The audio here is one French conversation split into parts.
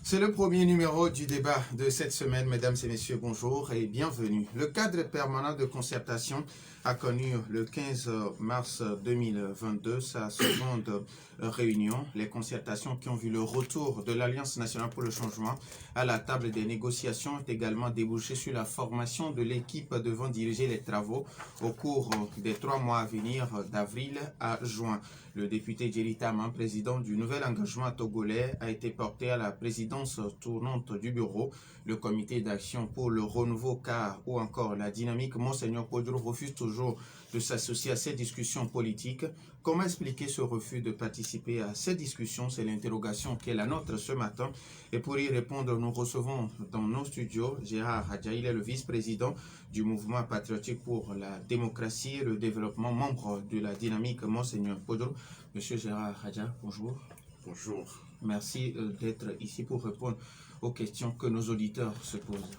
C'est le premier numéro du débat de cette semaine. Mesdames et messieurs, bonjour et bienvenue. Le cadre permanent de concertation a connu le 15 mars 2022 sa seconde réunion. Les concertations qui ont vu le retour de l'Alliance nationale pour le changement à la table des négociations ont également débouché sur la formation de l'équipe devant diriger les travaux au cours des 3 mois à venir d'avril à juin. Le député Jerry Taman, président du nouvel engagement togolais, a été porté à la présidence tournante du bureau. Le comité d'action pour le renouveau CAR ou encore la dynamique Monseigneur Kodjo refuse toujours de s'associer à ces discussions politiques. Comment expliquer ce refus de participer à ces discussions? C'est l'interrogation qui est la nôtre ce matin. Et pour y répondre, nous recevons dans nos studios Gérard Hadja. Il est le vice-président du mouvement patriotique pour la démocratie et le développement, membre de la dynamique Monseigneur Kodjo. Monsieur Gérard Hadja, bonjour. Bonjour. Merci d'être ici pour répondre aux questions que nos auditeurs se posent.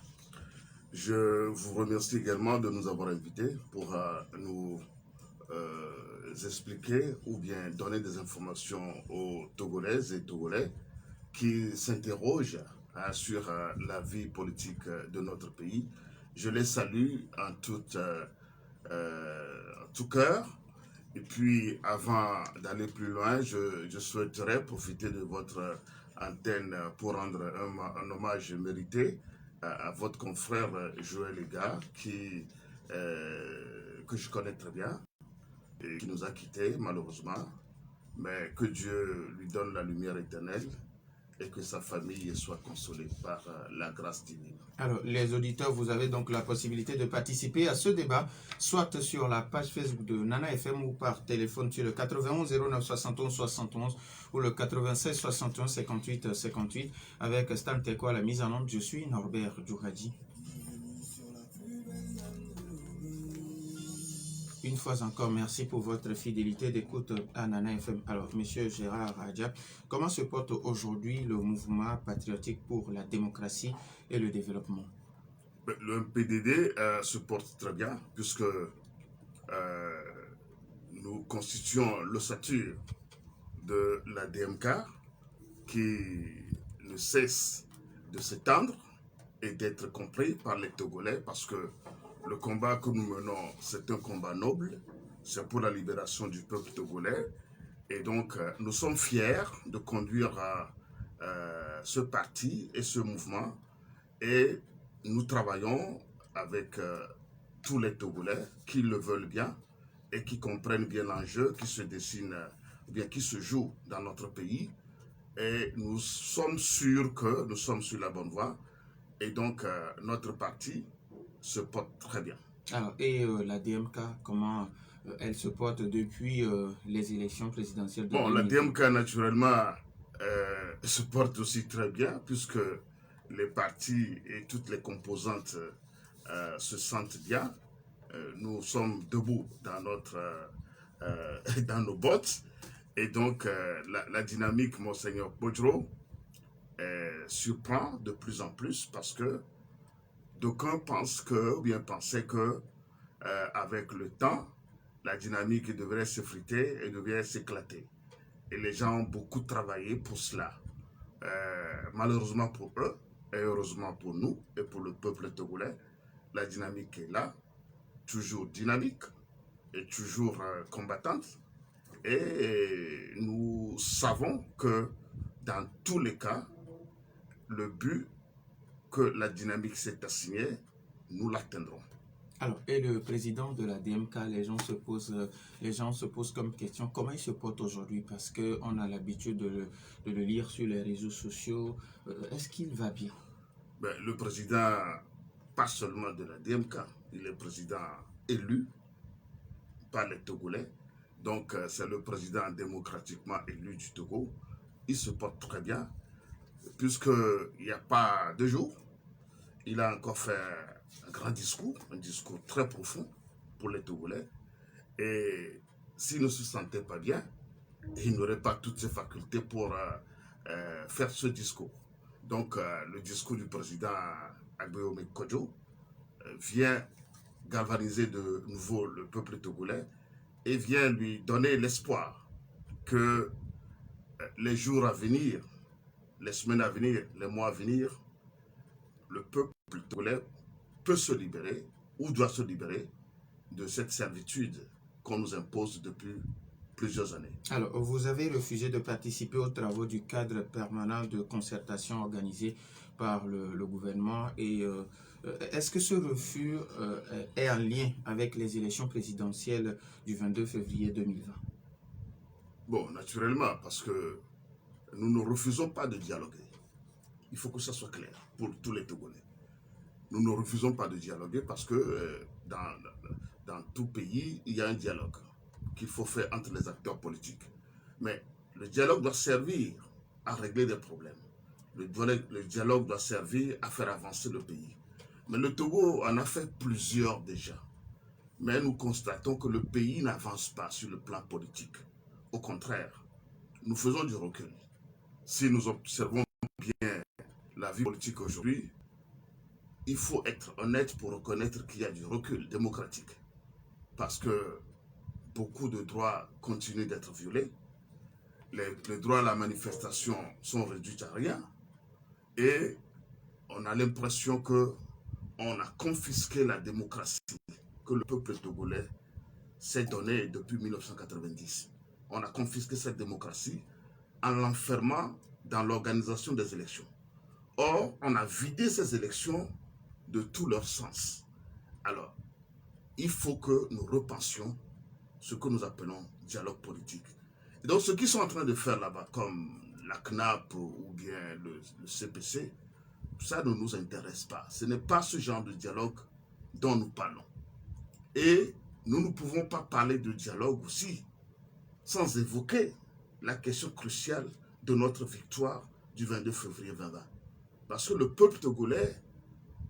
Je vous remercie également de nous avoir invités pour nous expliquer ou bien donner des informations aux Togolaises et Togolais qui s'interrogent sur la vie politique de notre pays. Je les salue en tout cœur. Et puis, avant d'aller plus loin, je souhaiterais profiter de votre antenne pour rendre un hommage mérité à votre confrère Joël Ega, que je connais très bien et qui nous a quittés malheureusement, mais que Dieu lui donne la lumière éternelle et que sa famille soit consolée par la grâce divine. Alors, les auditeurs, vous avez donc la possibilité de participer à ce débat, soit sur la page Facebook de Nana FM ou par téléphone sur le 91 09 71 71 ou le 96 61 58 58 avec Stan Teko à la mise en onde. Je suis Norbert Djourhadji. Une fois encore, merci pour votre fidélité d'écoute à Nana FM. Alors, Monsieur Gérard Hadja, comment se porte aujourd'hui le mouvement patriotique pour la démocratie et le développement? Le MPDD se porte très bien puisque nous constituons l'ossature de la DMK qui ne cesse de s'étendre et d'être compris par les Togolais parce que le combat que nous menons, c'est un combat noble, c'est pour la libération du peuple togolais. Et donc, nous sommes fiers de conduire ce parti et ce mouvement. Et nous travaillons avec tous les Togolais qui le veulent bien et qui comprennent bien l'enjeu qui se dessine, bien qui se joue dans notre pays. Et nous sommes sûrs que nous sommes sur la bonne voie. Et donc, notre parti se porte très bien. Alors, et la DMK, comment elle se porte depuis les élections présidentielles de 2020? La DMK, naturellement, se porte aussi très bien, puisque les partis et toutes les composantes se sentent bien. Nous sommes debout dans, dans nos bottes. Et donc, la dynamique Monseigneur Kodjo surprend de plus en plus, parce que d'aucuns pensent que, ou bien pensaient que, avec le temps, la dynamique devrait s'effriter et devrait s'éclater. Et les gens ont beaucoup travaillé pour cela. Malheureusement pour eux, et heureusement pour nous et pour le peuple togolais, la dynamique est là, toujours dynamique et toujours combattante. Et nous savons que dans tous les cas, le but que la dynamique s'est assignée, nous l'atteindrons. Alors, et le président de la DMK, les gens se posent comme question, comment il se porte aujourd'hui? Parce qu'on a l'habitude de le lire sur les réseaux sociaux. Est-ce qu'il va bien? Le président, pas seulement de la DMK, il est président élu par les Togolais. Donc, c'est le président démocratiquement élu du Togo. Il se porte très bien, puisqu'il n'y a pas 2 jours, il a encore fait un grand discours, un discours très profond pour les Togolais. Et s'il ne se sentait pas bien, il n'aurait pas toutes ses facultés pour faire ce discours. Donc, le discours du président Agbeome Kodjo vient galvaniser de nouveau le peuple togolais et vient lui donner l'espoir que les jours à venir les semaines à venir, les mois à venir, le peuple togolais peut se libérer ou doit se libérer de cette servitude qu'on nous impose depuis plusieurs années. Alors, vous avez refusé de participer aux travaux du cadre permanent de concertation organisé par le gouvernement et est-ce que ce refus est en lien avec les élections présidentielles du 22 février 2020? Bon, naturellement, parce que nous ne refusons pas de dialoguer. Il faut que ça soit clair pour tous les Togolais. Nous ne refusons pas de dialoguer parce que dans tout pays, il y a un dialogue qu'il faut faire entre les acteurs politiques. Mais le dialogue doit servir à régler des problèmes. Le dialogue doit servir à faire avancer le pays. Mais le Togo en a fait plusieurs déjà. Mais nous constatons que le pays n'avance pas sur le plan politique. Au contraire, nous faisons du recul. Si nous observons bien la vie politique aujourd'hui, il faut être honnête pour reconnaître qu'il y a du recul démocratique. Parce que beaucoup de droits continuent d'être violés. Les droits à la manifestation sont réduits à rien. Et on a l'impression qu'on a confisqué la démocratie que le peuple togolais s'est donnée depuis 1990. On a confisqué cette démocratie en l'enfermant dans l'organisation des élections. Or, on a vidé ces élections de tout leur sens. Alors, il faut que nous repensions ce que nous appelons dialogue politique. Et donc, ce qu'ils sont en train de faire là-bas, comme la CNAP ou bien le CPC, ça ne nous intéresse pas. Ce n'est pas ce genre de dialogue dont nous parlons. Et nous ne pouvons pas parler de dialogue aussi sans évoquer la question cruciale de notre victoire du 22 février 2020. Parce que le peuple togolais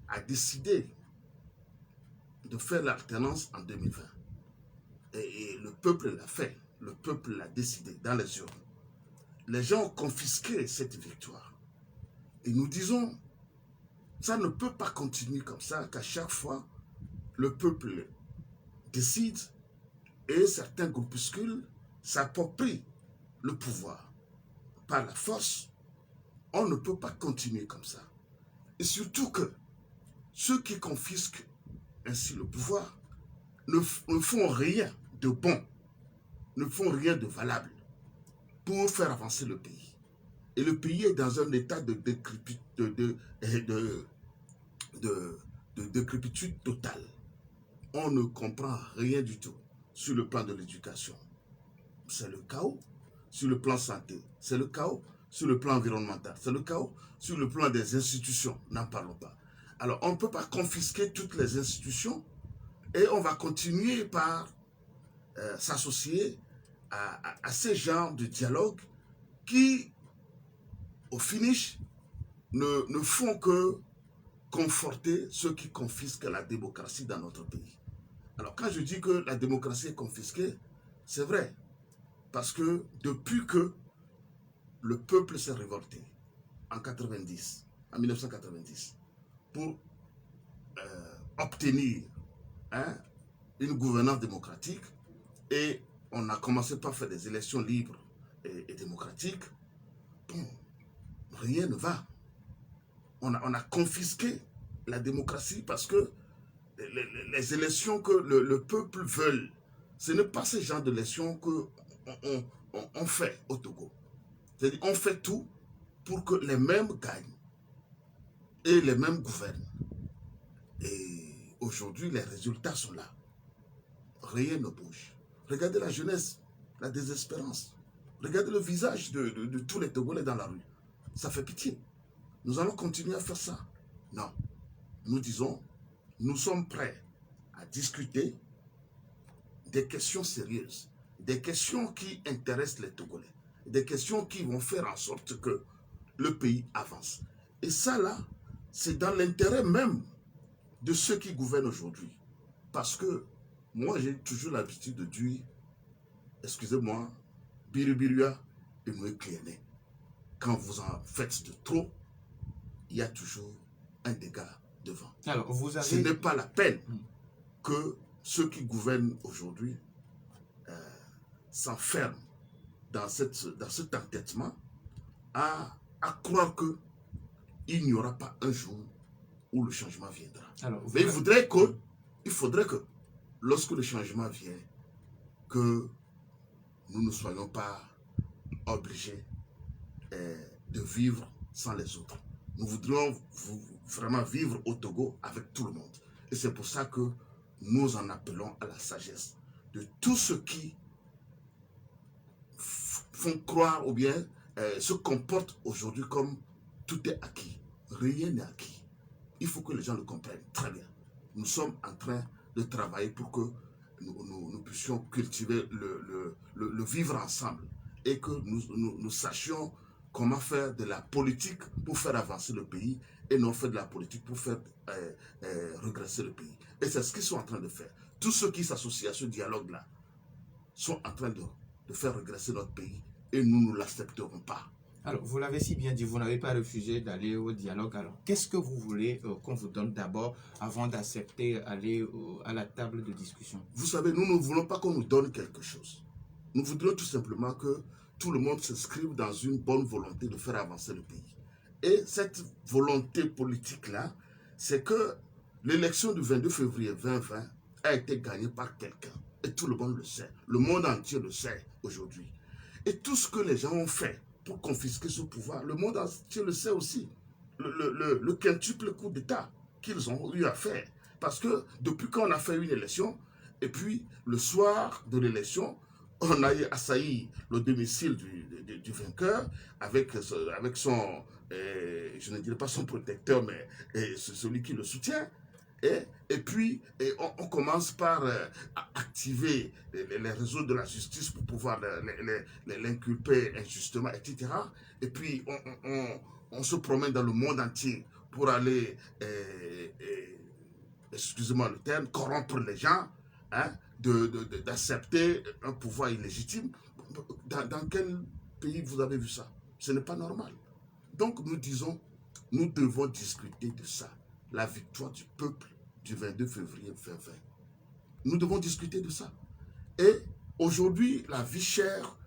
a décidé de faire l'alternance en 2020. Et le peuple l'a fait. Le peuple l'a décidé dans les urnes. Les gens ont confisqué cette victoire. Et nous disons, ça ne peut pas continuer comme ça, qu'à chaque fois, le peuple décide et certains groupuscules s'approprient le pouvoir par la force. On ne peut pas continuer comme ça. Et surtout que ceux qui confisquent ainsi le pouvoir ne font rien de bon, ne font rien de valable pour faire avancer le pays. Et le pays est dans un état de décrépitude totale. On ne comprend rien du tout sur le plan de l'éducation. C'est le chaos. Sur le plan santé, c'est le chaos. Sur le plan environnemental, c'est le chaos. Sur le plan des institutions, n'en parlons pas. Alors, on ne peut pas confisquer toutes les institutions et on va continuer par s'associer à ces genres de dialogues qui, au finish, ne font que conforter ceux qui confisquent la démocratie dans notre pays. Alors, quand je dis que la démocratie est confisquée, c'est vrai. Parce que depuis que le peuple s'est révolté en 1990, pour obtenir une gouvernance démocratique, et on a commencé par faire des élections libres et démocratiques, bon, rien ne va. On a confisqué la démocratie parce que les élections que le peuple veut, ce n'est pas ce genre d'élections qu'on fait au Togo. C'est-à-dire on fait tout pour que les mêmes gagnent et les mêmes gouvernent. Et aujourd'hui, les résultats sont là. Rien ne bouge. Regardez la jeunesse, la désespérance. Regardez le visage de tous les Togolais dans la rue. Ça fait pitié. Nous allons continuer à faire ça? Non. Nous disons, nous sommes prêts à discuter des questions sérieuses, des questions qui intéressent les Togolais, des questions qui vont faire en sorte que le pays avance. Et ça, là, c'est dans l'intérêt même de ceux qui gouvernent aujourd'hui. Parce que moi, j'ai toujours l'habitude de dire, excusez-moi, Birubirua et Mouekliene. Quand vous en faites de trop, il y a toujours un dégât devant. Alors, vous avez... Ce n'est pas la peine que ceux qui gouvernent aujourd'hui s'enferment dans cet entêtement à à croire qu'il n'y aura pas un jour où le changement viendra. Alors, Mais il faudrait que, lorsque le changement vient, que nous ne soyons pas obligés de vivre sans les autres. Nous voudrions vraiment vivre au Togo avec tout le monde. Et c'est pour ça que nous en appelons à la sagesse de tous ceux qui font croire ou bien se comportent aujourd'hui comme tout est acquis. Rien n'est acquis. Il faut que les gens le comprennent très bien. Nous sommes en train de travailler pour que nous puissions cultiver le vivre ensemble et que nous sachions comment faire de la politique pour faire avancer le pays et non faire de la politique pour faire regresser le pays. Et c'est ce qu'ils sont en train de faire. Tous ceux qui s'associent à ce dialogue-là sont en train de faire regresser notre pays et nous ne l'accepterons pas. Alors, vous l'avez si bien dit, vous n'avez pas refusé d'aller au dialogue. Alors, qu'est-ce que vous voulez qu'on vous donne d'abord avant d'accepter aller à la table de discussion? Vous savez, nous ne voulons pas qu'on nous donne quelque chose. Nous voudrions tout simplement que tout le monde s'inscrive dans une bonne volonté de faire avancer le pays. Et cette volonté politique-là, c'est que l'élection du 22 février 2020 a été gagnée par quelqu'un. Et tout le monde le sait. Le monde entier le sait aujourd'hui. Et tout ce que les gens ont fait pour confisquer ce pouvoir, le monde entier le sait aussi. Le quintuple coup d'État qu'ils ont eu à faire. Parce que depuis qu'on a fait une élection, et puis le soir de l'élection, on a assailli le domicile du vainqueur avec son, je ne dirais pas son protecteur, mais celui qui le soutient. Et puis, on commence par activer les réseaux de la justice pour pouvoir l'inculper injustement, etc. Et puis, on se promène dans le monde entier pour aller, excusez-moi le terme, corrompre les gens, hein, d'accepter un pouvoir illégitime. Dans quel pays vous avez vu ça? Ce n'est pas normal. Donc, nous disons, nous devons discuter de ça. La victoire du peuple du 22 février 2020. Nous devons discuter de ça. Et aujourd'hui, la vie chère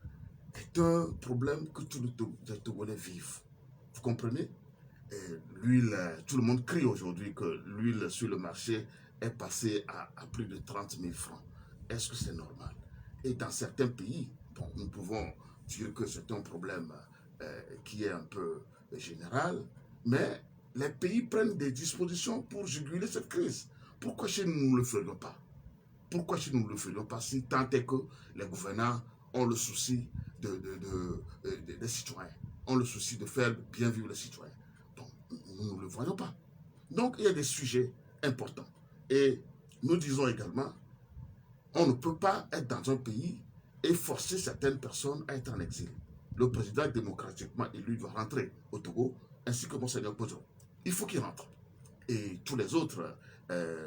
est un problème que tous les Togolais vivent. Vous comprenez? L'huile, tout le monde crie aujourd'hui que l'huile sur le marché est passée à plus de 30 000 francs. Est-ce que c'est normal? Et dans certains pays, bon, nous pouvons dire que c'est un problème qui est un peu général, mais les pays prennent des dispositions pour juguler cette crise. Pourquoi chez nous, nous ne le ferions pas? Pourquoi chez nous, nous ne le ferions pas si tant est que les gouvernants ont le souci des citoyens, ont le souci de faire bien vivre les citoyens? Donc, nous ne le voyons pas. Donc, il y a des sujets importants. Et nous disons également, on ne peut pas être dans un pays et forcer certaines personnes à être en exil. Le président démocratiquement élu doit rentrer au Togo, ainsi que Monseigneur Bozo. Il faut qu'il rentre. Et tous les autres,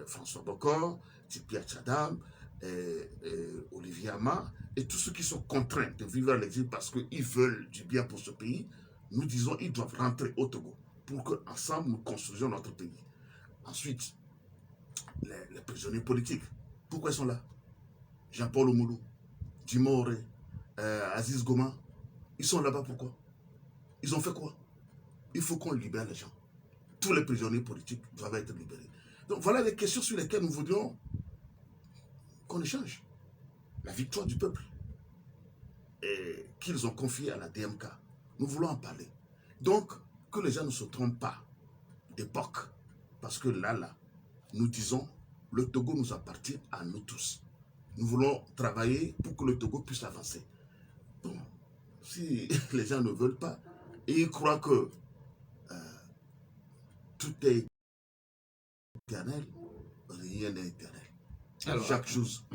François Bokor, Tipia Tchadam, Olivier Ama, et tous ceux qui sont contraints de vivre à l'exil parce qu'ils veulent du bien pour ce pays, nous disons qu'ils doivent rentrer au Togo pour qu'ensemble nous construisions notre pays. Ensuite, les prisonniers politiques, pourquoi ils sont là? Jean-Paul Oumoulou, Dimore, Aziz Goma, ils sont là-bas pourquoi? Ils ont fait quoi? Il faut qu'on libère les gens. Tous les prisonniers politiques doivent être libérés. Donc voilà les questions sur lesquelles nous voudrions qu'on échange. La victoire du peuple qu'ils ont confiée à la DMK. Nous voulons en parler. Donc, que les gens ne se trompent pas d'époque. Parce que là, nous disons, le Togo nous appartient à nous tous. Nous voulons travailler pour que le Togo puisse avancer. Bon, si les gens ne veulent pas, et ils croient que tout est éternel, rien n'est éternel. Alors, chaque chose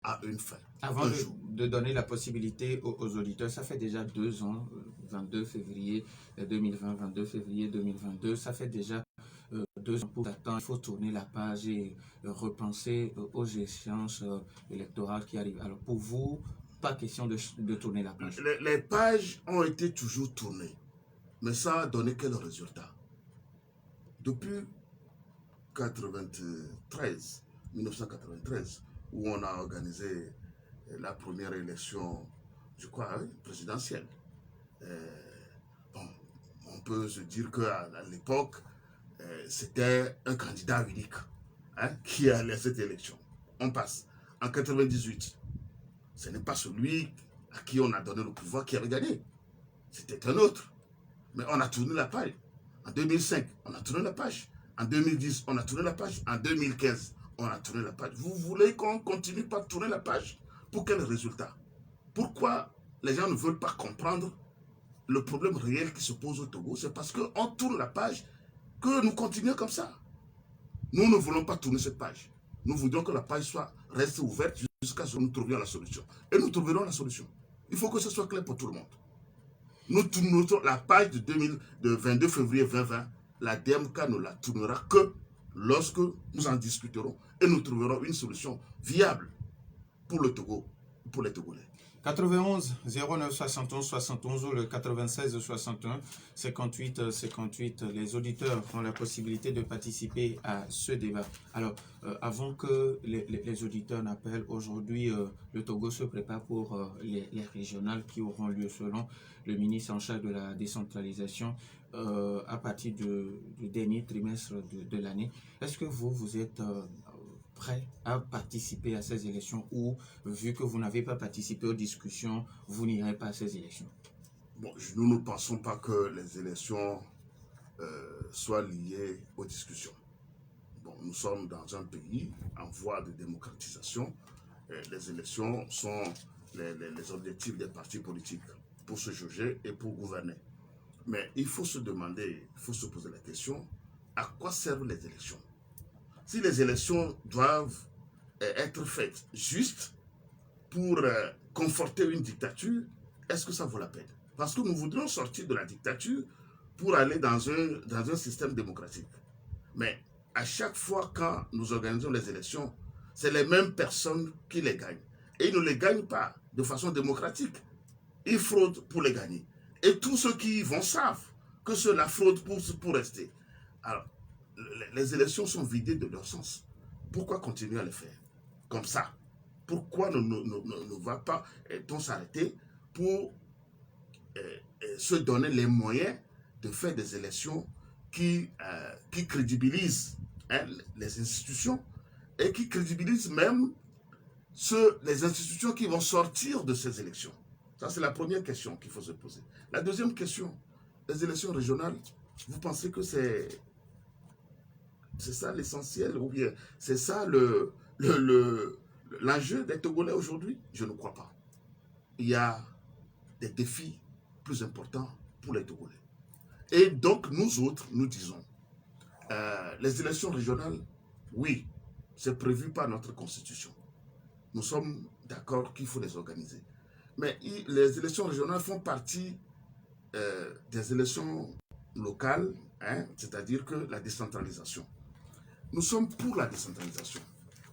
a une fin. Avant de donner la possibilité aux auditeurs, ça fait déjà 2 ans, 22 février 2020, 22 février 2022, ça fait déjà 2 ans pour attendre. Il faut tourner la page et repenser aux échéances électorales qui arrivent. Alors pour vous, pas question de tourner la page. Les pages ont été toujours tournées, mais ça a donné quel résultat? Depuis 1993, où on a organisé la première élection, je crois, présidentielle. Bon, on peut se dire qu'à l'époque, c'était un candidat unique qui allait à cette élection. On passe. En 98, ce n'est pas celui à qui on a donné le pouvoir qui avait gagné. C'était un autre. Mais on a tourné la page. En 2005, on a tourné la page. En 2010, on a tourné la page. En 2015, on a tourné la page. Vous voulez qu'on continue par tourner la page? Pour quel résultat? Pourquoi les gens ne veulent pas comprendre le problème réel qui se pose au Togo? C'est parce qu'on tourne la page que nous continuons comme ça. Nous ne voulons pas tourner cette page. Nous voudrions que la page reste ouverte jusqu'à ce que nous trouvions la solution. Et nous trouverons la solution. Il faut que ce soit clair pour tout le monde. Nous tournons la page de 22 février 2020. La DMK ne la tournera que lorsque nous en discuterons et nous trouverons une solution viable pour le Togo, pour les Togolais. 91 09 71 71 ou le 96 61 58 58. Les auditeurs ont la possibilité de participer à ce débat. Alors, avant que les auditeurs n'appellent, aujourd'hui, le Togo se prépare pour les régionales qui auront lieu selon le ministre en charge de la décentralisation à partir du dernier trimestre de l'année. Est-ce que vous êtes prêt à participer à ces élections ou, vu que vous n'avez pas participé aux discussions, vous n'irez pas à ces élections? Bon, nous ne pensons pas que les élections soient liées aux discussions. Bon, nous sommes dans un pays en voie de démocratisation. Les élections sont les objectifs des partis politiques pour se juger et pour gouverner. Mais il faut se demander, il faut se poser la question, à quoi servent les élections? Si les élections doivent être faites juste pour conforter une dictature, est-ce que ça vaut la peine? Parce que nous voudrions sortir de la dictature pour aller dans un système démocratique. Mais à chaque fois quand nous organisons les élections, c'est les mêmes personnes qui les gagnent. Et ils ne les gagnent pas de façon démocratique. Ils fraudent pour les gagner. Et tous ceux qui y vont savent que cela fraude pour rester. Alors, les élections sont vidées de leur sens. Pourquoi continuer à les faire comme ça? Pourquoi ne va pas s'arrêter pour se donner les moyens de faire des élections qui crédibilisent les institutions et qui crédibilisent même les institutions qui vont sortir de ces élections? Ça, c'est la première question qu'il faut se poser. La deuxième question, les élections régionales, vous pensez que c'est ça l'essentiel, ou bien c'est ça l'enjeu des Togolais aujourd'hui? Je ne crois pas. Il y a des défis plus importants pour les Togolais. Et donc, nous autres, nous disons, les élections régionales, oui, c'est prévu par notre Constitution. Nous sommes d'accord qu'il faut les organiser. Mais les élections régionales font partie des élections locales, c'est-à-dire que la décentralisation. Nous sommes pour la décentralisation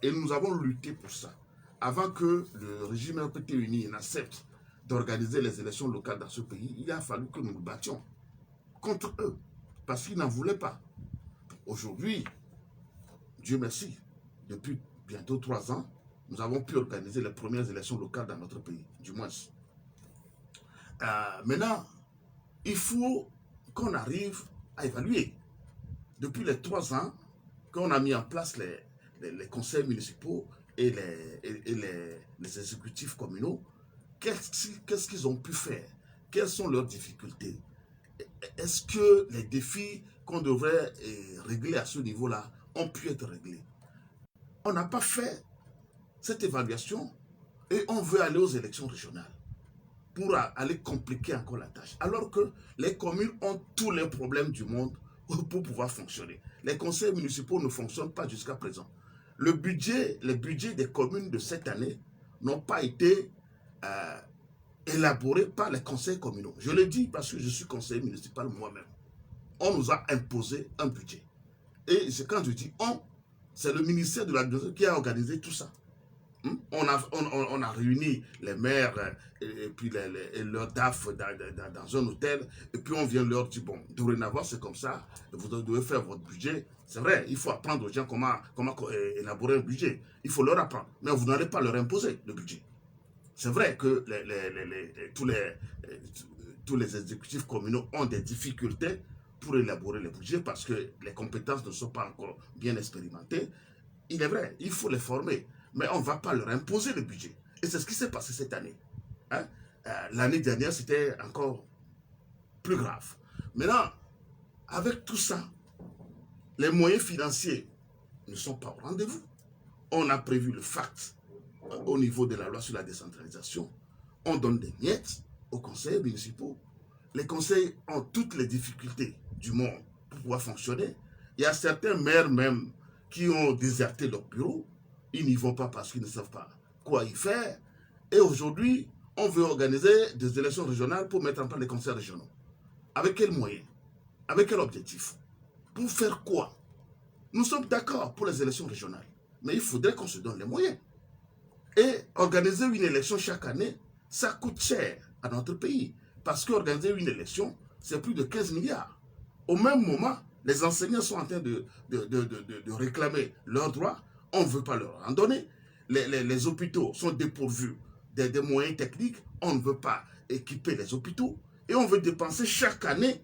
et nous avons lutté pour ça. Avant que le régime RPT uni n'accepte d'organiser les élections locales dans ce pays, il a fallu que nous nous battions contre eux parce qu'ils n'en voulaient pas. Aujourd'hui, Dieu merci, depuis bientôt 3 ans, nous avons pu organiser les premières élections locales dans notre pays, du moins. Maintenant, il faut qu'on arrive à évaluer. Depuis les 3 ans, qu'on a mis en place les conseils municipaux et les exécutifs communaux, qu'est-ce qu'ils ont pu faire? Quelles sont leurs difficultés? Est-ce que les défis qu'on devrait régler à ce niveau-là ont pu être réglés? On n'a pas fait cette évaluation et on veut aller aux élections régionales pour aller compliquer encore la tâche. Alors que les communes ont tous les problèmes du monde pour pouvoir fonctionner. Les conseils municipaux ne fonctionnent pas jusqu'à présent. Les budgets des communes de cette année n'ont pas été élaborés par les conseils communaux. Je le dis parce que je suis conseiller municipal moi-même. On nous a imposé un budget. Et quand je dis on, c'est le ministère de l'Agriculture qui a organisé tout ça. On a réuni les maires et puis leurs DAF dans un hôtel et puis on vient leur dire, bon, dorénavant c'est comme ça, vous devez faire votre budget. C'est vrai, il faut apprendre aux gens comment élaborer un budget. Il faut leur apprendre, mais vous n'allez pas leur imposer le budget. C'est vrai que tous les exécutifs communaux ont des difficultés pour élaborer les budgets parce que les compétences ne sont pas encore bien expérimentées. Il est vrai, il faut les former, mais on ne va pas leur imposer le budget. Et c'est ce qui s'est passé cette année. Hein? L'année dernière, c'était encore plus grave. Maintenant, avec tout ça, les moyens financiers ne sont pas au rendez-vous. On a prévu le FACT au niveau de la loi sur la décentralisation. On donne des miettes aux conseils municipaux. Les conseils ont toutes les difficultés du monde pour pouvoir fonctionner. Il y a certains maires même qui ont déserté leur bureau. Ils n'y vont pas parce qu'ils ne savent pas quoi y faire. Et aujourd'hui, on veut organiser des élections régionales pour mettre en place les conseils régionaux. Avec quels moyens? Avec quel objectif? Pour faire quoi? Nous sommes d'accord pour les élections régionales, mais il faudrait qu'on se donne les moyens. Et organiser une élection chaque année, ça coûte cher à notre pays. Parce qu'organiser une élection, c'est plus de 15 milliards. Au même moment, les enseignants sont en train de réclamer leurs droits. On ne veut pas leur en donner. Les hôpitaux sont dépourvus des moyens techniques. On ne veut pas équiper les hôpitaux. Et on veut dépenser chaque année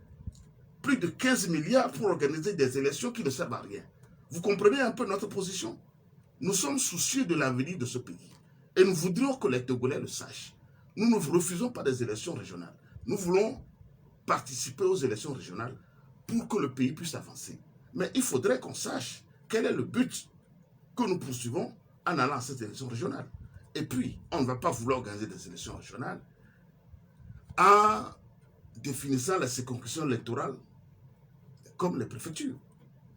plus de 15 milliards pour organiser des élections qui ne servent à rien. Vous comprenez un peu notre position? Nous sommes soucieux de l'avenir de ce pays. Et nous voudrions que les Togolais le sachent. Nous ne refusons pas des élections régionales. Nous voulons participer aux élections régionales pour que le pays puisse avancer. Mais il faudrait qu'on sache quel est le but que nous poursuivons en allant à ces élections régionales. Et puis, on ne va pas vouloir organiser des élections régionales en définissant la circonscription électorale comme les préfectures.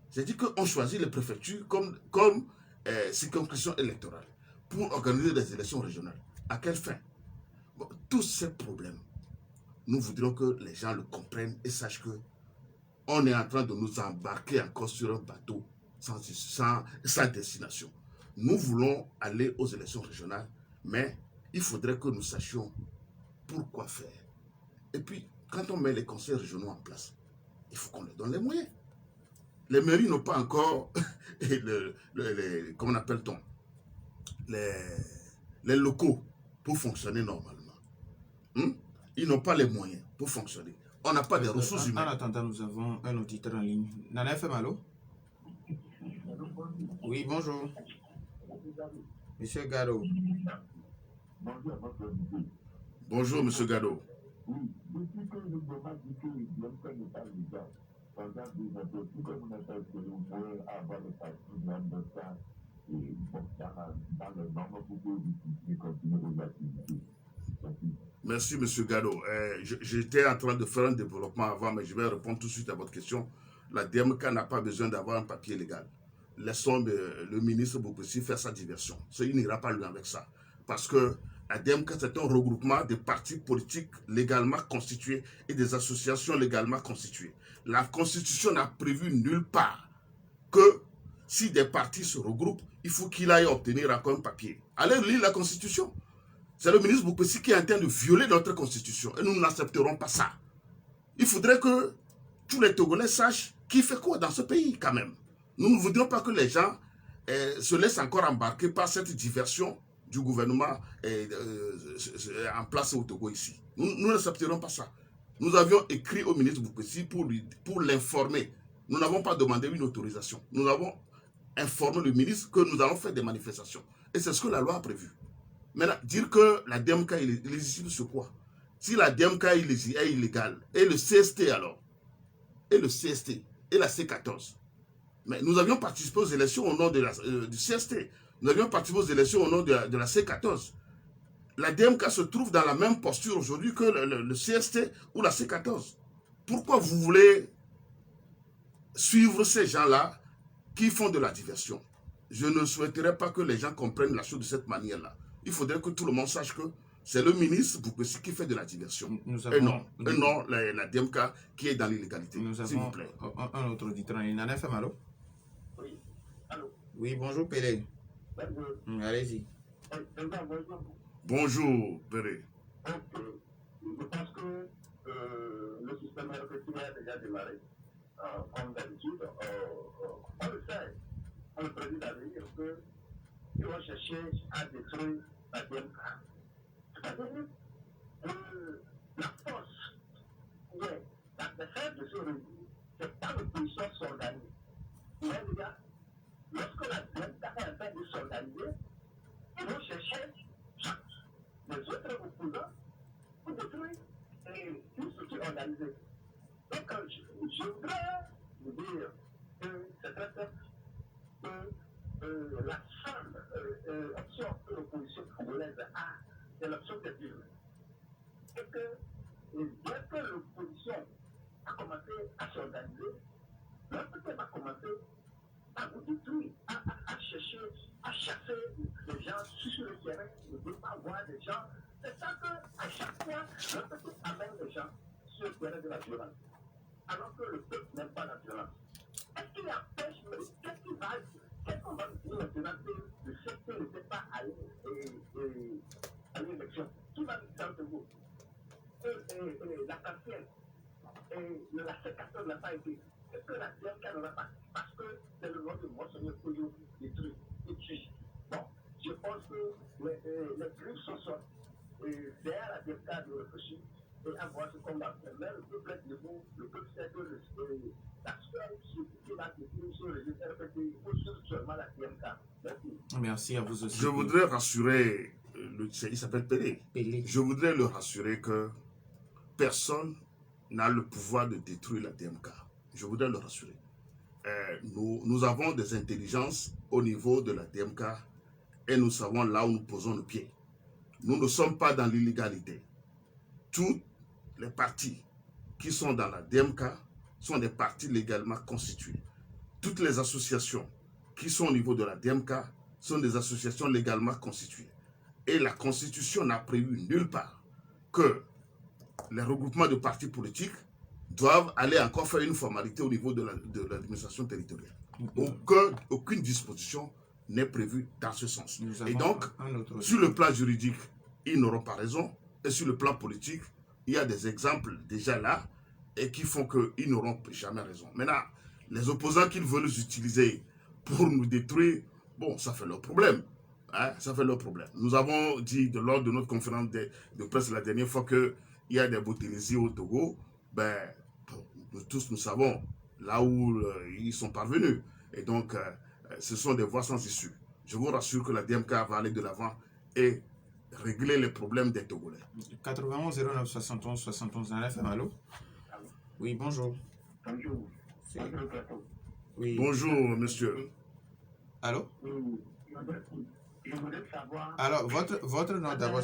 C'est-à-dire qu'on choisit les préfectures comme circonscription électorale pour organiser des élections régionales. À quelle fin? Bon, tous ces problèmes, nous voudrions que les gens le comprennent et sachent que on est en train de nous embarquer encore sur un bateau sans destination. Nous voulons aller aux élections régionales, mais il faudrait que nous sachions pourquoi faire. Et puis, quand on met les conseils régionaux en place, il faut qu'on leur donne les moyens. Les mairies n'ont pas encore comment appelle-t-on, les locaux pour fonctionner normalement. Ils n'ont pas les moyens pour fonctionner. On n'a pas de ressources humaines. En attendant, nous avons un auditeur en ligne. Nana FM, allô? Oui, bonjour. Monsieur Gado. Bonjour, Monsieur Gado. Merci, M. Gado. J'étais en train de faire un développement avant, mais je vais répondre tout de suite à votre question. La DMK n'a pas besoin d'avoir un papier légal. Laissons le ministre Boukessi faire sa diversion. Il n'ira pas loin avec ça. Parce que la DMK, c'est un regroupement de partis politiques légalement constitués et des associations légalement constituées. La Constitution n'a prévu nulle part que si des partis se regroupent, il faut qu'il aille obtenir encore un papier. Allez lire la Constitution. C'est le ministre Boukessi qui est en train de violer notre Constitution et nous n'accepterons pas ça. Il faudrait que tous les Togolais sachent qui fait quoi dans ce pays quand même. Nous ne voudrions pas que les gens se laissent encore embarquer par cette diversion du gouvernement en place au Togo ici. Nous n'accepterons pas ça. Nous avions écrit au ministre Boukessi pour l'informer. Nous n'avons pas demandé une autorisation. Nous avons informé le ministre que nous allons faire des manifestations. Et c'est ce que la loi a prévu. Maintenant, dire que la DMK est illégitime sur quoi? Si la DMK est illégale, et le CST alors? Et le CST? Et la C14? Mais nous avions participé aux élections au nom du CST. Nous avions participé aux élections au nom de la C14. La DMK se trouve dans la même posture aujourd'hui que le CST ou la C14. Pourquoi vous voulez suivre ces gens-là qui font de la diversion? Je ne souhaiterais pas que les gens comprennent la chose de cette manière-là. Il faudrait que tout le monde sache que c'est le ministre Boukessi qui fait de la diversion. Et non la DMK qui est dans l'illégalité. S'il vous plaît. Un autre auditeur en ligne. Nana FM, allô? Oui. Allô? Oui, bonjour Pélé. Allez-y. Bonjour Péré. Je pense que le système réfectif a déjà démarré. Comme d'habitude, on le sait. On le prédit d'avenir qu'ils vont chercher à détruire la DMK. C'est-à-dire la force est l'adversaire de ce régime, c'est quand l'opposition s'organise. Mais les gars, lorsque la DMK est en train de s'organiser, ils vont chercher les autres opposants pour détruire une structure organisée. Donc, je voudrais vous dire que c'est très simple que la seule option que l'opposition congolaise a, c'est l'option des villes. Et que, bien que l'opposition a commencé à s'organiser, l'autre va commencer à vous détruire, à chercher, à chasser les gens sur le terrain, ne veut pas voir des gens. C'est ça qu'à chaque fois, l'autre amène les gens sur le terrain de la violence. Alors que le peuple n'aime pas la violence. Est-ce qu'il empêche, qu'est-ce qu'on va dire maintenant que le secteur ne peut pas aller à l'élection? Qui va dire d'entre vous la campagne la séquence n'a pas été. Est-ce que la DMK n'aura pas? Parce que c'est le nom de Monseigneur Koyo détruit. Bon, je pense que les crimes sont sortis. C'est à la DMK de réfléchir et à voir ce qu'on va faire. Mais le peuple est debout, le peuple sait que la sphère qui va détruire sur le RPT, il faut suivre seulement la DMK. Merci. Merci à vous aussi. Je voudrais rassurer, il s'appelle Pelé. Je voudrais le rassurer que personne n'a le pouvoir de détruire la DMK. Je voudrais le rassurer. Nous avons des intelligences au niveau de la DMK et nous savons là où nous posons le pied. Nous ne sommes pas dans l'illégalité. Tous les partis qui sont dans la DMK sont des partis légalement constitués. Toutes les associations qui sont au niveau de la DMK sont des associations légalement constituées. Et la Constitution n'a prévu nulle part que les regroupements de partis politiques doivent aller encore faire une formalité au niveau de l'administration territoriale. Aucune disposition n'est prévue dans ce sens. Et donc, sur le plan juridique, ils n'auront pas raison. Et sur le plan politique, il y a des exemples déjà là et qui font qu'ils n'auront jamais raison. Maintenant, les opposants qu'ils veulent utiliser pour nous détruire, bon, ça fait leur problème. Hein, ça fait leur problème. Nous avons dit lors de notre conférence de presse la dernière fois qu'il y a des Botélésies au Togo. Ben, nous tous nous savons là où ils sont parvenus. Et donc, ce sont des voies sans issue. Je vous rassure que la DMK va aller de l'avant et régler les problèmes des Togolais. 91 09 71 71 FM, allô? Oui, bonjour. Bonjour. Oui. Bonjour, monsieur. Allô? Je voudrais savoir... Alors, votre nom d'abord...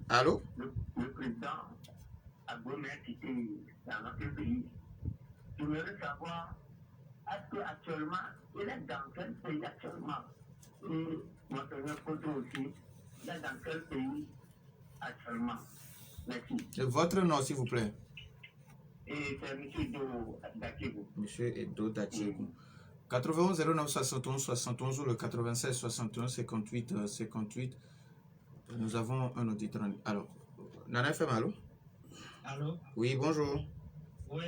Allô? Le président a beau mettre quitté dans notre pays. Je voudrais savoir, est-ce qu'actuellement, il est dans quel pays actuellement? Et Monseigneur Koto aussi, il est dans quel pays actuellement? Merci. Votre nom, s'il vous plaît? Et c'est M. Edo Dachegou. Monsieur Edo Dachegou. 91 09 71 71 ou le 96 61 58 58. Nous avons un auditeur. Alors, Nana FM, allô? Allô? Oui, bonjour. Oui,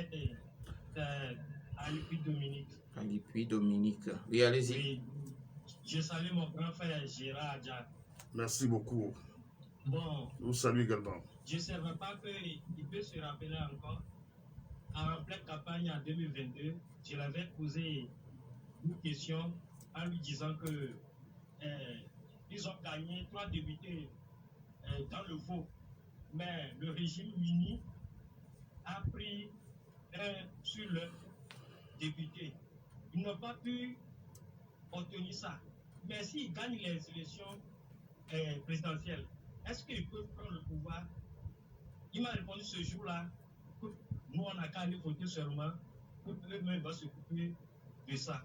c'est Alipi Dominique. Alipi Dominique. Oui, allez-y. Oui, je salue mon grand frère Gérard Adja. Merci beaucoup. Bon. Je vous salue également. Je ne savais pas qu'il peut se rappeler encore. En pleine campagne en 2022, je l'avais posé une question en lui disant que ils ont gagné 3 députés dans le faux. Mais le régime uni a pris un sur le député. Ils n'ont pas pu obtenir ça. Mais s'ils gagnent les élections présidentielles, est-ce qu'ils peuvent prendre le pouvoir? Il m'a répondu ce jour-là que nous, on n'a qu'à aller voter seulement pour eux-mêmes vont s'occuper de ça.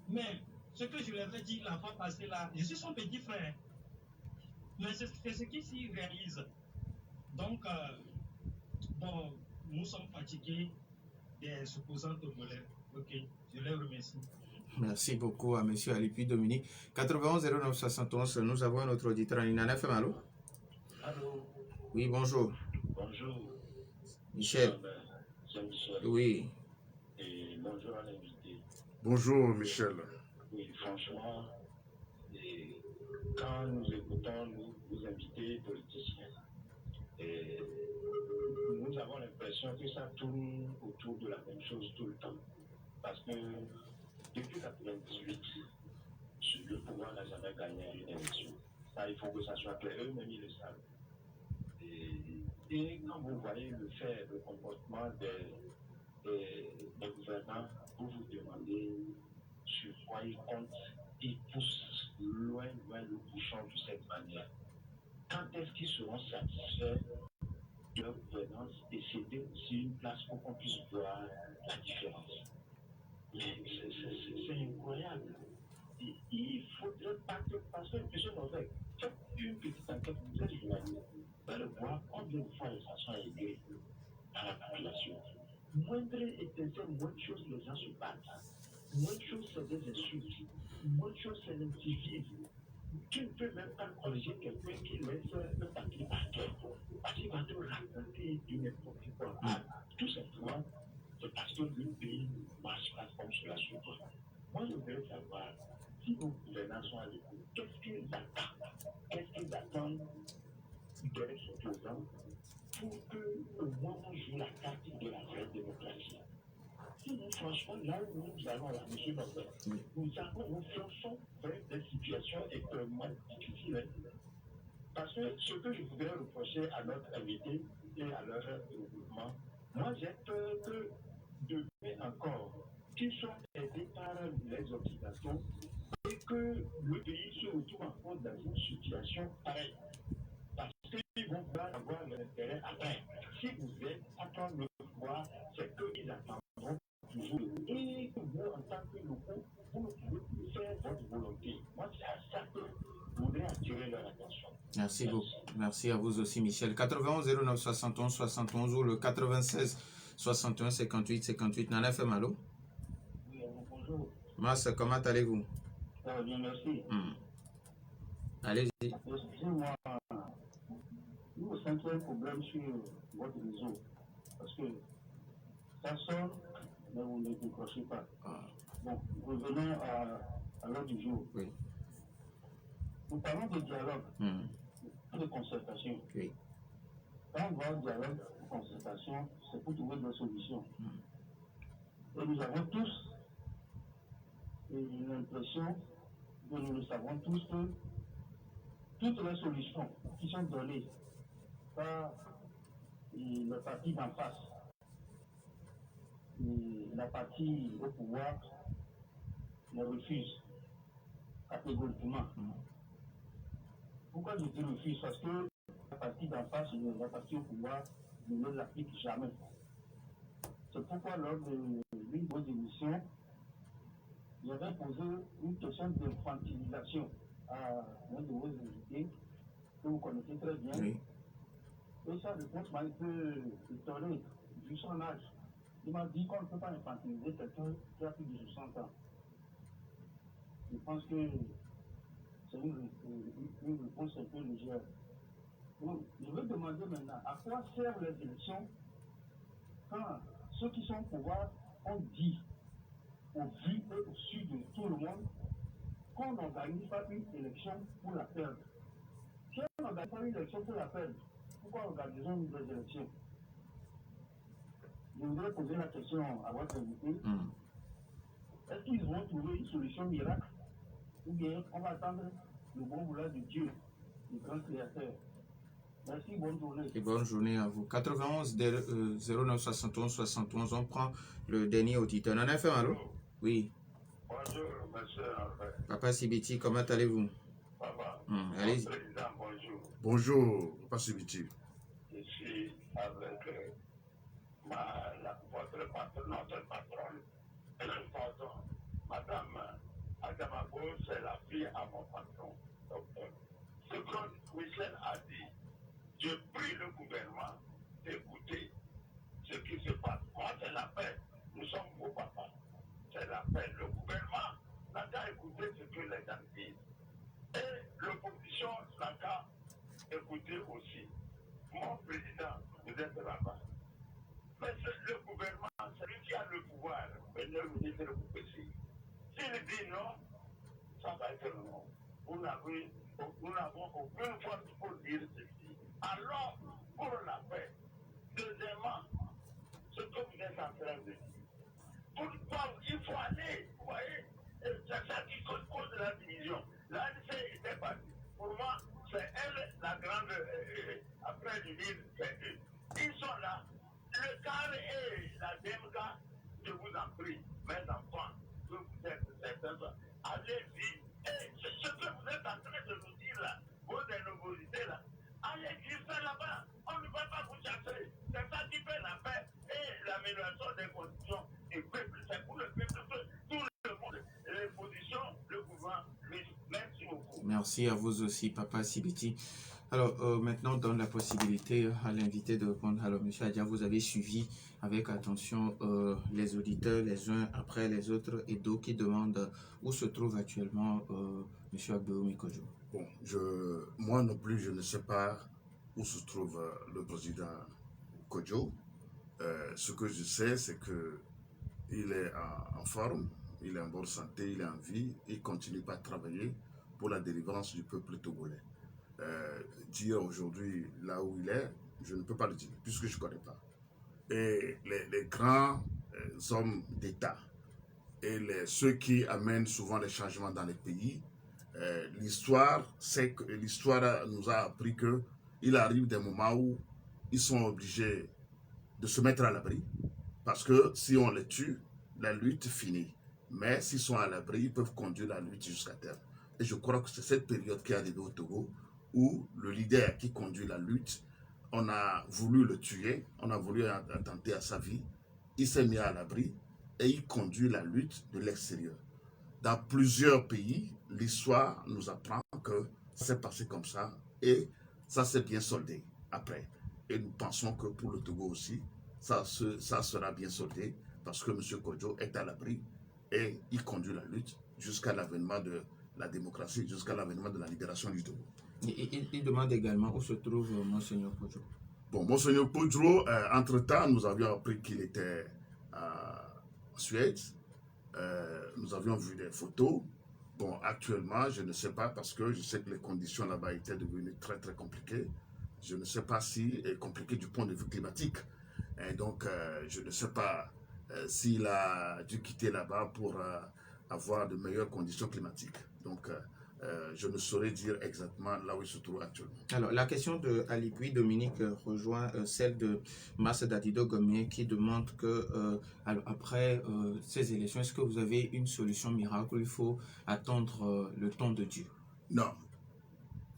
Mais ce que je leur ai dit la fois passée là, je suis son petit frère. Mais c'est ce qui s'y réalise. Donc, bon, nous sommes fatigués des opposants togolais. Ok, je les remercie. Merci beaucoup à M. Alipi Dominique. 91 09 71, nous avons un autre auditeur. Nana FM, allô? Allô? Oui, bonjour. Bonjour. Michel. C'est Michel. Oui. Et bonjour à l'invité. Bonjour, Michel. Oui, franchement, quand nous écoutons nos invités politiciens, Et nous avons l'impression que ça tourne autour de la même chose tout le temps. Parce que depuis 1998, le pouvoir n'a jamais gagné une élection. Ça, il faut que ça soit clair. Eux-mêmes, ils le savent. Et quand vous voyez le comportement des gouvernants, vous vous demandez sur quoi ils comptent. Ils poussent loin le bouchon de cette manière. Quand est-ce qu'ils seront satisfaits de leur gouvernance et céder aussi une place pour qu'on puisse voir la différence? C'est incroyable. Il faudrait pas que, parce que M. Novek, faites une petite enquête, vous êtes journaliste, vous allez voir combien de fois les façons aiguës à la population. Moindre étincelle, moindre chose, les gens se battent. Moindre chose, c'est des insultes. Moindre chose, c'est l'incivisme. Tu ne peux même pas corriger quelqu'un qui laisse le papier par terre. Parce qu'il va te raconter du n'importe quoi. Tout simplement, c'est parce que le pays ne marche pas comme cela se doit. Moi, je voudrais savoir si vos gouvernants sont à l'écoute, qu'est-ce qu'ils attendent? Qu'est-ce qu'ils attendent de l'opposant pour qu'au moins on joue la carte de la vraie démocratie? Si nous, franchement, là où nous allons là, M. Norbert, nous fonçons vers des situations extrêmement difficiles. Parce que ce que je voudrais reprocher à notre invité et à leur regroupement, moi j'ai peur que demain encore, qu'ils soient aidés par les occidentaux et que le pays se retrouve encore dans une situation pareille. Parce qu'ils vont pas avoir l'intérêt après. Si vous êtes à prendre le pouvoir, c'est qu'ils attendront toujours. Et que vous, en tant que locaux, vous ne pouvez plus faire votre volonté. Moi, c'est à ça que je voudrais attirer leur attention. Merci beaucoup. Merci à vous aussi, Michel. 91 09 71 71 ou le 96 61 58 58. Nana FM, allô? Oui, bonjour. Mas, comment allez-vous? Bien, merci. Allez-y. Excusez-moi, nous ressentons un problème sur votre réseau. Parce que ça sonne, mais vous ne décrochez pas. Bon, revenons à l'heure du jour. Oui. Nous parlons de dialogue, de concertation. Oui. Quand on voit dialogue, concertation, c'est pour trouver des solutions. Et nous avons tous l'impression, que nous le savons tous, que toutes les solutions qui sont données par le parti d'en face, et la partie au pouvoir, les refuse catégoriquement. Pourquoi je dis refuse? Parce que la partie d'en face, la partie au pouvoir, ne l'applique jamais. C'est pourquoi lors d'une de vos émissions, j'avais posé une question d'infantilisation à l'un de vos invités, que vous connaissez très bien. Oui. Et sa réponse m'a un peu étonné, vu son âge. Il m'a dit qu'on ne peut pas infantiliser quelqu'un qui a plus de 60 ans. Je pense que c'est une réponse un peu légère. Donc, je veux demander maintenant, à quoi servent les élections quand ceux qui sont au pouvoir ont dit, au vu et au su de tout le monde, qu'on n'organise pas une élection pour la perdre? Si on n'organise pas une élection pour la perdre, pourquoi organisons-nous des élections? Je voudrais poser la question à votre invité. Est-ce qu'ils vont trouver une solution miracle? Ou bien on va attendre le bon vouloir de Dieu, le grand créateur? Merci, bonne journée. Et bonne journée à vous. 91 09 71 71, on prend le dernier auditeur. Nana FM, allô? Oui. Bonjour, monsieur. Papa Sibiti, comment allez-vous? Papa. Allez-y. Président, bonjour. Bonjour, Papa Sibiti. Je suis avec votre patron, notre patronne. Pardon, Madame Adamago, c'est la fille à mon patron, docteur. Ce que Michel a dit, je prie le gouvernement d'écouter ce qui se passe. Moi, c'est la paix. Nous sommes vos papas. C'est la paix. Le gouvernement n'a qu'à écouter ce que les gens disent. Et l'opposition n'a qu'à écouter aussi. Mon président, vous êtes là-bas. Mais le gouvernement, c'est lui qui a le pouvoir. Mais ne vous dites le pouvoir. S'il dit non, ça va être non. Nous n'avons aucune force pour dire ceci. allons pour la paix. Deuxièmement, ce que vous êtes en train de dire. Pourquoi il faut aller, vous voyez, c'est ça qui cause la division. L'ANC était partie. Pour moi, c'est elle la grande, après du livre, c'est eux. Ils sont là. Le CAR et la DMK, je vous en prie, mes enfants, que vous êtes certains, allez-y. Et ce que vous êtes en train de nous dire là, vos énervosités là, allez-y, c'est là-bas. On ne va pas vous chasser. C'est ça qui fait la paix et l'amélioration des conditions du peuple. C'est pour le peuple que tout le monde, les positions, le gouvernement, merci beaucoup. Merci à vous aussi, Papa Sibiti. Alors, maintenant, on donne la possibilité à l'invité de répondre. Alors, M. Adja, vous avez suivi avec attention les auditeurs, les uns après les autres, et d'autres qui demandent où se trouve actuellement M. Agbeoumi Kodjo. Bon, moi non plus, je ne sais pas où se trouve le président Kodjo. Ce que je sais, c'est qu'il est en forme, il est en bonne santé, il est en vie, il continue à travailler pour la délivrance du peuple togolais. Dire aujourd'hui là où il est, je ne peux pas le dire, puisque je ne connais pas. Et les grands hommes d'État et ceux qui amènent souvent les changements dans les pays, l'histoire nous a appris qu'il arrive des moments où ils sont obligés de se mettre à l'abri, parce que si on les tue, la lutte finit. Mais s'ils sont à l'abri, ils peuvent conduire la lutte jusqu'à terme. Et je crois que c'est cette période qui est arrivée au Togo, où le leader qui conduit la lutte, on a voulu le tuer, on a voulu attenter à sa vie, il s'est mis à l'abri et il conduit la lutte de l'extérieur. Dans plusieurs pays, l'histoire nous apprend que ça s'est passé comme ça et ça s'est bien soldé après. Et nous pensons que pour le Togo aussi, ça sera bien soldé parce que M. Kodjo est à l'abri et il conduit la lutte jusqu'à l'avènement de la démocratie, jusqu'à l'avènement de la libération du Togo. Il demande également où se trouve Monseigneur Kodjo. Bon, Monseigneur Kodjo, entre-temps, nous avions appris qu'il était en Suède. Nous avions vu des photos. Bon, actuellement, je ne sais pas parce que je sais que les conditions là-bas étaient devenues très, très compliquées. Je ne sais pas si compliqué du point de vue climatique. Et donc, je ne sais pas s'il a dû quitter là-bas pour avoir de meilleures conditions climatiques. Donc, je ne saurais dire exactement là où il se trouve actuellement. Alors, la question de Alipui Dominique rejoint celle de Massa Dadido Gomé qui demande que, après ces élections, est-ce que vous avez une solution miracle ou il faut attendre le temps de Dieu? Non.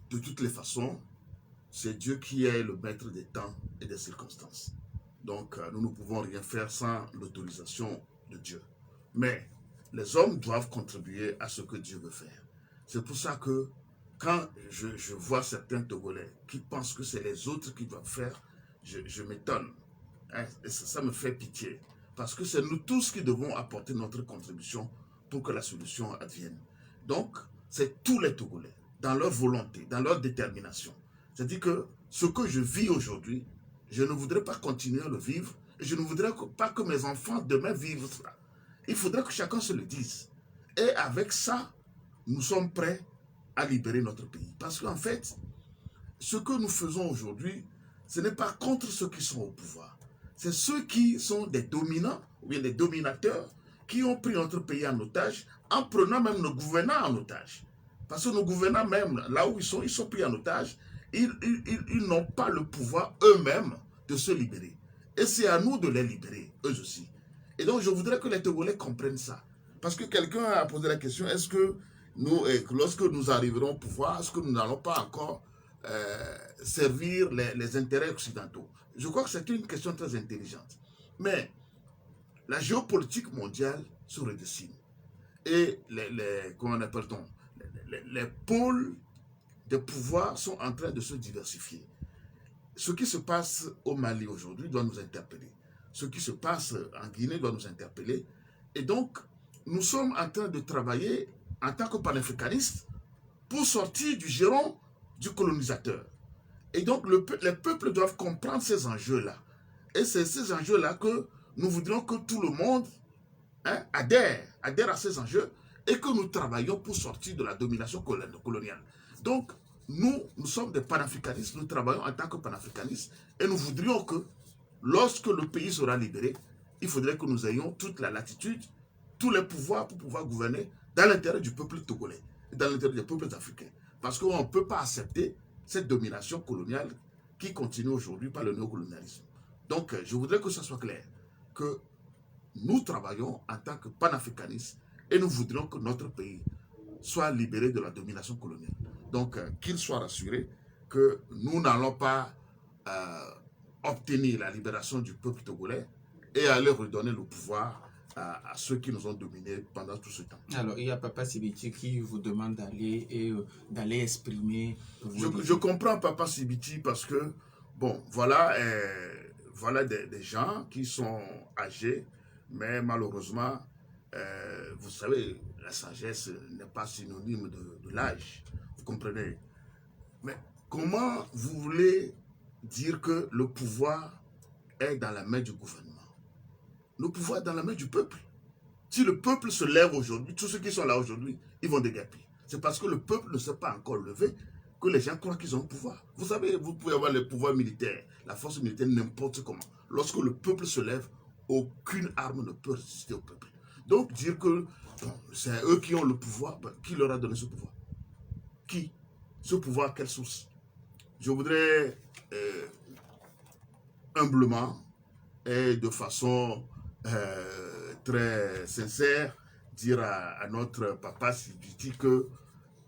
De toutes les façons, c'est Dieu qui est le maître des temps et des circonstances. Donc, nous ne pouvons rien faire sans l'autorisation de Dieu. Mais les hommes doivent contribuer à ce que Dieu veut faire. C'est pour ça que quand je vois certains Togolais qui pensent que c'est les autres qui doivent faire, je m'étonne. Hein, et ça me fait pitié. Parce que c'est nous tous qui devons apporter notre contribution pour que la solution advienne. Donc, c'est tous les Togolais, dans leur volonté, dans leur détermination. C'est-à-dire que ce que je vis aujourd'hui, je ne voudrais pas continuer à le vivre. Et je ne voudrais pas que mes enfants demain vivent cela. Il faudrait que chacun se le dise. Et avec ça, nous sommes prêts à libérer notre pays. Parce qu'en fait, ce que nous faisons aujourd'hui, ce n'est pas contre ceux qui sont au pouvoir. C'est ceux qui sont des dominants, ou bien des dominateurs, qui ont pris notre pays en otage, en prenant même nos gouvernants en otage. Parce que nos gouvernants, même là où ils sont pris en otage, ils n'ont pas le pouvoir eux-mêmes de se libérer. Et c'est à nous de les libérer, eux aussi. Et donc, je voudrais que les Togolais comprennent ça. Parce que quelqu'un a posé la question, est-ce que nous, lorsque nous arriverons au pouvoir, est-ce que nous n'allons pas encore servir les intérêts occidentaux? Je crois que c'est une question très intelligente. Mais la géopolitique mondiale se redessine. Et comment appelle-t-on, les pôles de pouvoir sont en train de se diversifier. Ce qui se passe au Mali aujourd'hui doit nous interpeller. Ce qui se passe en Guinée doit nous interpeller. Et donc, nous sommes en train de travailler en tant que panafricanistes pour sortir du giron du colonisateur. Et donc, les peuples doivent comprendre ces enjeux-là. Et c'est ces enjeux-là que nous voudrions que tout le monde adhère à ces enjeux et que nous travaillons pour sortir de la domination coloniale. Donc, nous sommes des panafricanistes, nous travaillons en tant que panafricanistes et nous voudrions que lorsque le pays sera libéré, il faudrait que nous ayons toute la latitude, tous les pouvoirs pour pouvoir gouverner dans l'intérêt du peuple togolais, dans l'intérêt des peuples africains. Parce qu'on ne peut pas accepter cette domination coloniale qui continue aujourd'hui par le néocolonialisme. Donc, je voudrais que ça soit clair, que nous travaillons en tant que panafricanistes et nous voudrions que notre pays soit libéré de la domination coloniale. Donc, qu'il soit rassuré que nous n'allons pas obtenir la libération du peuple togolais et aller redonner le pouvoir à ceux qui nous ont dominés pendant tout ce temps. Alors, il y a Papa Sibiti qui vous demande d'aller exprimer... Je comprends Papa Sibiti parce que, bon, voilà, voilà des gens qui sont âgés, mais malheureusement, vous savez, la sagesse n'est pas synonyme de l'âge, vous comprenez? Mais comment vous voulez dire que le pouvoir est dans la main du gouvernement? Le pouvoir est dans la main du peuple. Si le peuple se lève aujourd'hui, tous ceux qui sont là aujourd'hui, ils vont déguerpir. C'est parce que le peuple ne s'est pas encore levé que les gens croient qu'ils ont le pouvoir. Vous savez, vous pouvez avoir le pouvoir militaire, la force militaire, n'importe comment. Lorsque le peuple se lève, aucune arme ne peut résister au peuple. Donc dire que c'est eux qui ont le pouvoir, qui leur a donné ce pouvoir? Qui? Ce pouvoir à quelle source? Je voudrais humblement et de façon très sincère dire à notre papa Sibiti que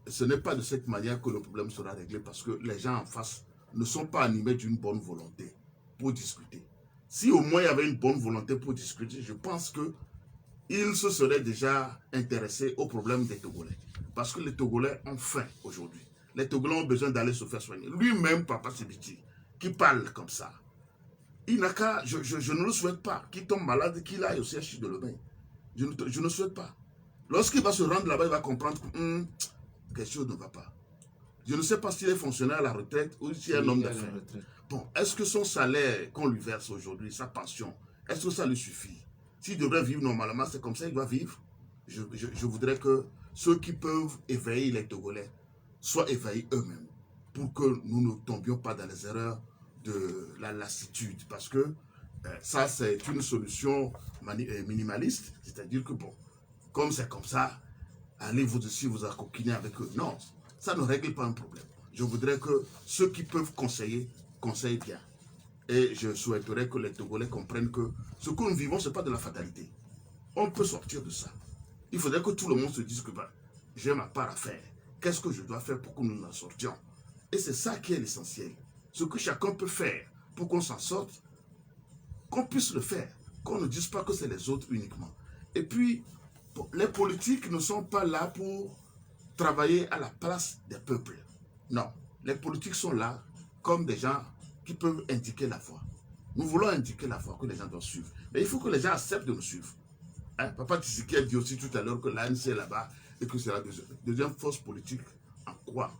ce n'est pas de cette manière que le problème sera réglé, parce que les gens en face ne sont pas animés d'une bonne volonté pour discuter. Si au moins il y avait une bonne volonté pour discuter, je pense qu'ils se seraient déjà intéressés au problème des Togolais. Parce que les Togolais ont faim aujourd'hui. Les Togolais ont besoin d'aller se faire soigner. Lui-même, Papa Sibiti, qui parle comme ça, il n'a qu'à, je ne le souhaite pas, qu'il tombe malade, qu'il aille au CHU de Lomé. Je ne souhaite pas. Lorsqu'il va se rendre là-bas, il va comprendre que quelque chose ne va pas. Je ne sais pas s'il est fonctionnaire à la retraite ou s'il est un homme d'affaires. Bon, est-ce que son salaire qu'on lui verse aujourd'hui, sa pension, est-ce que ça lui suffit? S'il devrait vivre normalement, c'est comme ça qu'il va vivre. Je voudrais que ceux qui peuvent éveiller les Togolais soient éveillés eux-mêmes, pour que nous ne tombions pas dans les erreurs de la lassitude, parce que ça c'est une solution minimaliste, c'est-à-dire que bon, comme c'est comme ça, allez vous aussi vous accoquiner avec eux. Non, ça ne règle pas un problème. Je voudrais que ceux qui peuvent conseiller, conseillent bien. Et je souhaiterais que les Togolais comprennent que ce que nous vivons, ce n'est pas de la fatalité. On peut sortir de ça. Il faudrait que tout le monde se dise que j'ai ma part à faire. Qu'est-ce que je dois faire pour que nous en sortions? Et c'est ça qui est l'essentiel. Ce que chacun peut faire pour qu'on s'en sorte, qu'on puisse le faire. Qu'on ne dise pas que c'est les autres uniquement. Et puis, les politiques ne sont pas là pour travailler à la place des peuples. Non, les politiques sont là comme des gens qui peuvent indiquer la voie. Nous voulons indiquer la voie que les gens doivent suivre. Mais il faut que les gens acceptent de nous suivre. Hein? Papa Tshisekedi a dit aussi tout à l'heure que l'ANC est là-bas et que c'est la deuxième force politique. En quoi?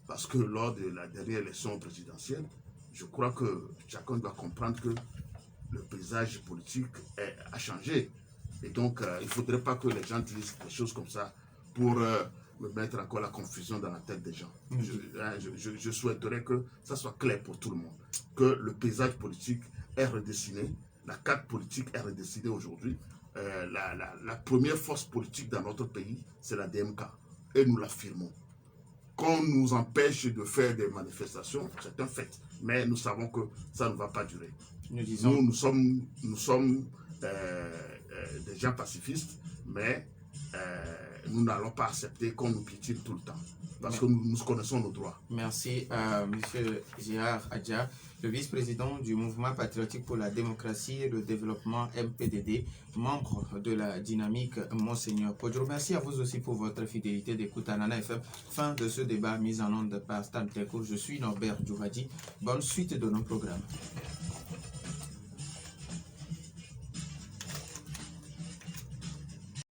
Parce que lors de la dernière élection présidentielle, je crois que chacun doit comprendre que le paysage politique a changé. Et donc, il ne faudrait pas que les gens disent des choses comme ça pour mettre encore la confusion dans la tête des gens. Je souhaiterais que ça soit clair pour tout le monde, que le paysage politique est redessiné, la carte politique est redessinée aujourd'hui. La première force politique dans notre pays, c'est la DMK, et nous l'affirmons. Qu'on nous empêche de faire des manifestations, c'est un fait, mais nous savons que ça ne va pas durer. Nous sommes des gens pacifistes, mais nous n'allons pas accepter qu'on nous piétine tout le temps, parce que nous connaissons nos droits. Merci à M. Gérard Adja, le vice-président du Mouvement patriotique pour la démocratie et le développement MPDD, membre de la dynamique Monseigneur Kodjo. Merci à vous aussi pour votre fidélité d'écoute à Nana FM. Fin de ce débat mis en onde par Stan Teko. Je suis Norbert Djouvadi. Bonne suite de nos programmes.